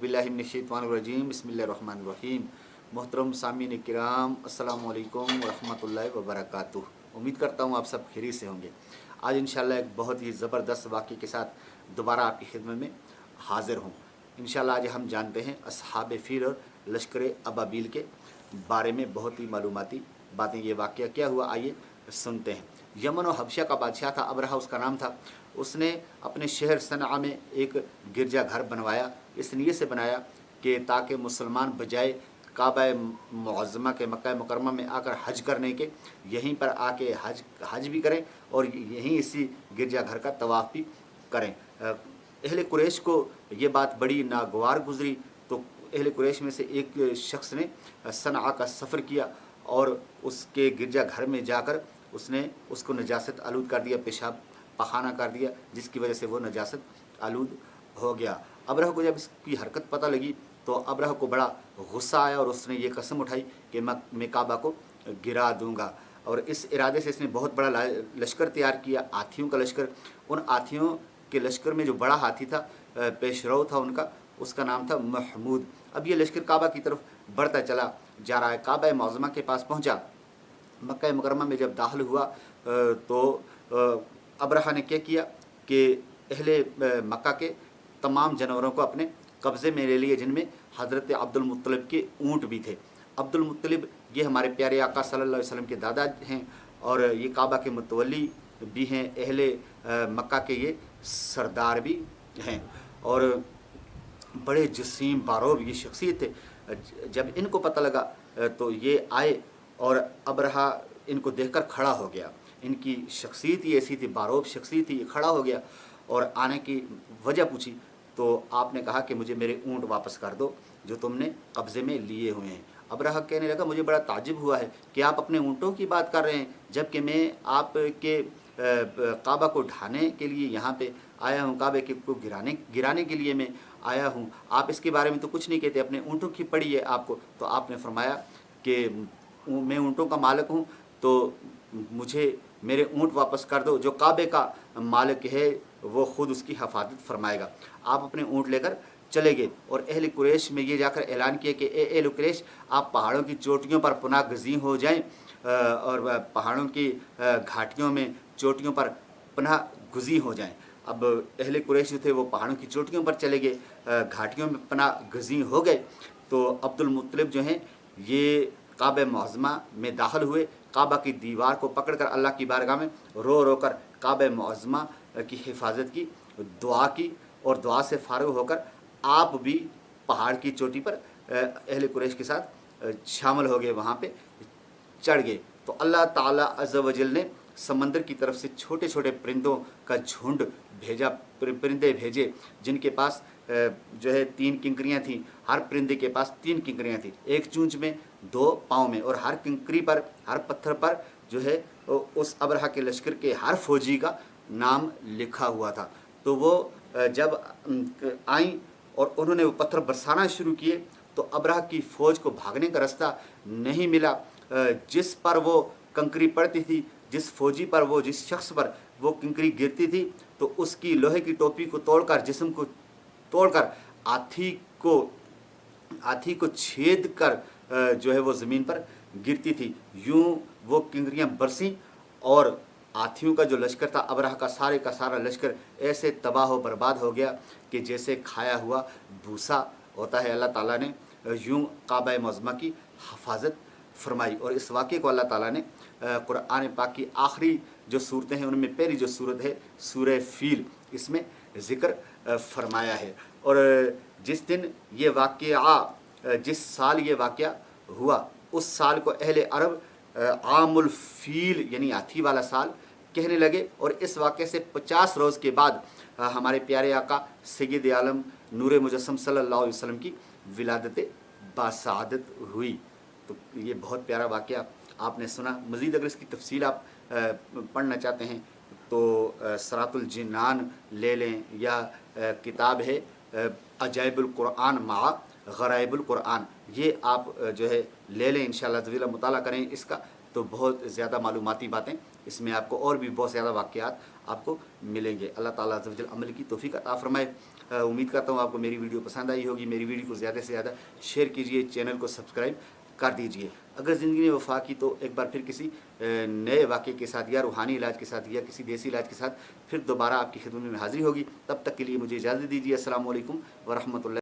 औज़ुबिल्लाहि मिनश्शैतानिर्रजीम बिस्मिल्लाहिर्रहमानिर्रहीम। मोहतरम सामीन किराम, अस्सलामु अलैकुम वरहमतुल्लाहि वबरकातुह। उम्मीद करता हूँ आप सब खैरियत से होंगे। आज इंशाल्लाह एक बहुत ही ज़बरदस्त वाक़े के साथ दोबारा आपकी खिदमत में हाज़िर हूँ। इंशाल्लाह आज हम जानते हैं अस्हाब फील और लश्कर अबाबील के बारे में बहुत ही मालूमाती बातें। ये वाक़या क्या हुआ, आइए सुनते हैं। यमन और हबशा का बादशाह था, अबरहा उसका नाम था। उसने अपने शहर सनआ में एक गिरजा घर बनवाया। इस नीयत से बनाया कि ताकि मुसलमान बजाय काबा मुअज़्ज़मा के मक्का मुकर्रमा में आकर हज करने के यहीं पर आके हज भी करें और यहीं इसी गिरजा घर का तवाफ़ भी करें। अहले कुरैश को ये बात बड़ी नागवार गुजरी, तो अहले कुरैश में से एक शख्स ने सनआ का सफ़र किया और उसके गिरजा घर में जाकर उसने उसको नजासत आलूद कर दिया, पेशाब पखाना कर दिया, जिसकी वजह से वो नजासत आलूद हो गया। अबरह को जब इसकी हरकत पता लगी तो अबरह को बड़ा गुस्सा आया और उसने ये कसम उठाई कि मैं काबा को गिरा दूंगा। और इस इरादे से इसने बहुत बड़ा लश्कर तैयार किया, हाथियों का लश्कर। उन हाथियों के लश्कर में जो बड़ा हाथी था, पेशरो था उनका, उसका नाम था महमूद। अब ये लश्कर काबा की तरफ बढ़ता चला जा रहा है। काबा मुअज़्ज़मा के पास पहुंचा। मक्का मुकर्रमा में जब दाखिल हुआ तो अबरहा ने क्या किया कि अहले मक्का के तमाम जानवरों को अपने कब्ज़े में ले लिए, जिनमें हज़रत अब्दुल मुत्तलिब के ऊँट भी थे। अब्दुल मुत्तलिब ये हमारे प्यारे आका सल्लल्लाहु अलैहि वसल्लम के दादा हैं और ये काबा के मुतवल्ली भी हैं, अहले मक्का के ये सरदार भी हैं और बड़े जसीम बारोब ये शख्सियत थे। जब इनको पता लगा तो ये आए और अबरहा इनको देखकर खड़ा हो गया। इनकी शख्सियत ही ऐसी थी, बारोब शख्सियत थी, ये खड़ा हो गया और आने की वजह पूछी तो आपने कहा कि मुझे मेरे ऊँट वापस कर दो जो तुमने कब्ज़े में लिए हुए हैं। अबरहा कहने लगा, मुझे बड़ा ताज्जुब हुआ है कि आप अपने ऊँटों की बात कर रहे हैं, जबकि मैं आपके काबा को ढाने के लिए यहाँ पे आया हूँ, काबे को गिराने के लिए मैं आया हूँ। आप इसके बारे में तो कुछ नहीं कहते, अपने ऊँटों की पड़ी है आपको। तो आपने फरमाया कि मैं ऊँटों का मालिक हूँ, तो मुझे मेरे ऊँट वापस कर दो। जो काबे का मालिक है वो ख़ुद उसकी हिफाजत फरमाएगा। आप अपने ऊँट लेकर चले गए और अहले कुरैश में ये जाकर ऐलान किया कि अहले कुरैश, आप पहाड़ों की चोटियों पर पनाह गज़ी हो जाएं और पहाड़ों की घाटियों में चोटियों पर पनाह गुज़ी हो जाएं। अब अहले कुरैश जो थे वो पहाड़ों की चोटियों पर चले गए, घाटियों में पनाह गज़ी हो गए। तो अब्दुल मुत्तलिब जो हैं ये काबा मुअज़्ज़मा में दाखिल हुए, काबा की दीवार को पकड़कर अल्लाह की बारगाह में रो रो कर काबा मुअज़्ज़मा की हिफाजत की, दुआ की और दुआ से फारिग होकर आप भी पहाड़ की चोटी पर अहले कुरैश के साथ शामिल हो गए, वहाँ पे चढ़ गए। तो अल्लाह ताला अज़्ज़ा व जल ने समंदर की तरफ से छोटे छोटे परिंदों का झुंड भेजा, परिंदे भेजे जिनके पास जो है 3 किंकरियाँ थीं। हर परिंदे के पास 3 किंकरियाँ थीं, एक चूंच में 2 पाँव में, और हर किंकरी पर, हर पत्थर पर जो है उस अबरहा के लश्कर के हर फौजी का नाम लिखा हुआ था। तो वो जब आई और उन्होंने वो पत्थर बरसाना शुरू किए तो अबरहा की फ़ौज को भागने का रास्ता नहीं मिला। जिस पर वो कंकरी पड़ती थी, जिस फौजी पर वो, जिस शख्स पर वो कंकरी गिरती थी, तो उसकी लोहे की टोपी को तोड़कर, जिस्म को तोड़कर हाथी को छेद कर जो है वो ज़मीन पर गिरती थी। यूं वो किंकरियाँ बरसीं और हाथियों का जो लश्कर था, अबरहा का सारा लश्कर ऐसे तबाह व बर्बाद हो गया कि जैसे खाया हुआ भूसा होता है। अल्लाह ताला ने यूं काबा मुअज़्ज़मा की हिफाजत फरमाई। और इस वाक़े को अल्लाह ताला ने कुरान पाक की आखिरी जो सूरतें हैं उनमें पहली जो सूरत है सूरह फील, इसमें ज़िक्र फरमाया है। और जिस दिन ये वाक़या, जिस साल ये वाक़या हुआ, उस साल को अहले अरब आमुल फील यानी हाथी वाला साल कहने लगे। और इस वाक़े से 50 रोज़ के बाद हमारे प्यारे आका सय्यद आलम नूर मुजस्सम सल्लल्लाहु अलैहि वसल्लम की विलादत बासआदत हुई। तो ये बहुत प्यारा वाक़या आपने सुना। मज़ीद अगर इसकी तफसील आप पढ़ना चाहते हैं तो सरातुल जिन्नान ले लें, या किताब है अजाइबुल कुरान मा गराइबुल कुरान, ये आप जो है ले लें। इंशाअल्लाह तआला मुताला करें इसका, तो बहुत ज़्यादा मालूमाती बातें اس میں آپ کو اور بھی بہت زیادہ واقعات آپ کو ملیں گے۔ اللہ تعالیٰ عز و جل عمل کی توفیق عطا فرمائے۔ امید کرتا ہوں آپ کو میری ویڈیو پسند آئی ہوگی۔ میری ویڈیو کو زیادہ سے زیادہ شیئر کیجئے، چینل کو سبسکرائب کر دیجئے۔ اگر زندگی میں وفا کی تو ایک بار پھر کسی نئے واقعے کے ساتھ یا روحانی علاج کے ساتھ یا کسی دیسی علاج کے ساتھ پھر دوبارہ آپ کی خدمت میں حاضری ہوگی۔ تب تک کے لیے مجھے اجازت دیجیے۔ السلام علیکم ورحمۃ اللہ۔